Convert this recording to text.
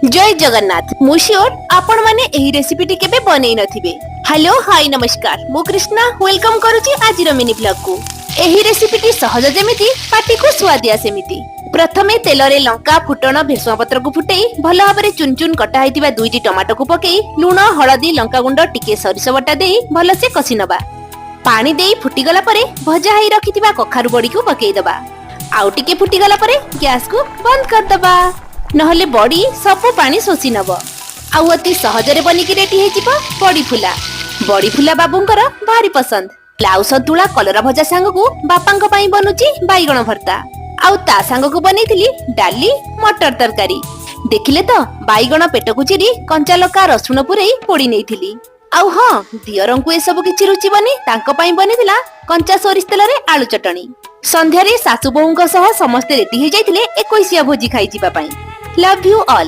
जय जगन्नाथ मु श्योर आपण माने एही रेसिपीटी केबे बनै नथिबे। हेलो हाय नमस्कार मु कृष्णा वेलकम करूची आजिर मिनी ब्लॉग को। एही रेसिपीटी सहज जेमिति पाटी को स्वादिया सेमिति। प्रथमे तेल रे लंका फुटण भेसुआ पत्र को फुटेई भलो भाबरे चुन चुन कटा हैतिबा दुईटी टमाटो को पकेई लूण हळदी लंका गुंड टिके सरिष बटा देई भलो से कसी नबा। पानी देई फुटी गला परे भजा हेई रखितिबा कखारु बडी को पकेई दबा। आउ टिके फुटी गला परे गैस को बंद कर दबा नहले बड़ी सब पानी शोषी नब। आउ अति सहजरे बनिकी रेडी हेजिबो बड़ी फुला। बड़ी फुला बाबूंकर भारी पसंद। लाउ सतुला कलरा भजा सांग को बापांक पई बनुची बाईगण भर्ता। आउ ता सांग को बनेइथिली डाली मटर तरकारी। देखिले तो बाईगण पेट को चिरी कंचा लका रसुण पुरई पोड़ी नेइथिली। आउ हां दियरंकु ए सब किछि रुचि बनी तांको पई बनिथिला कंचा सोरिष तेल रे आलू चटणी। संध्यारे सासु बोहुंक सह समस्त रेडी हे जाइथिले 21 भोजी खाइ जिबा पई। Love you all.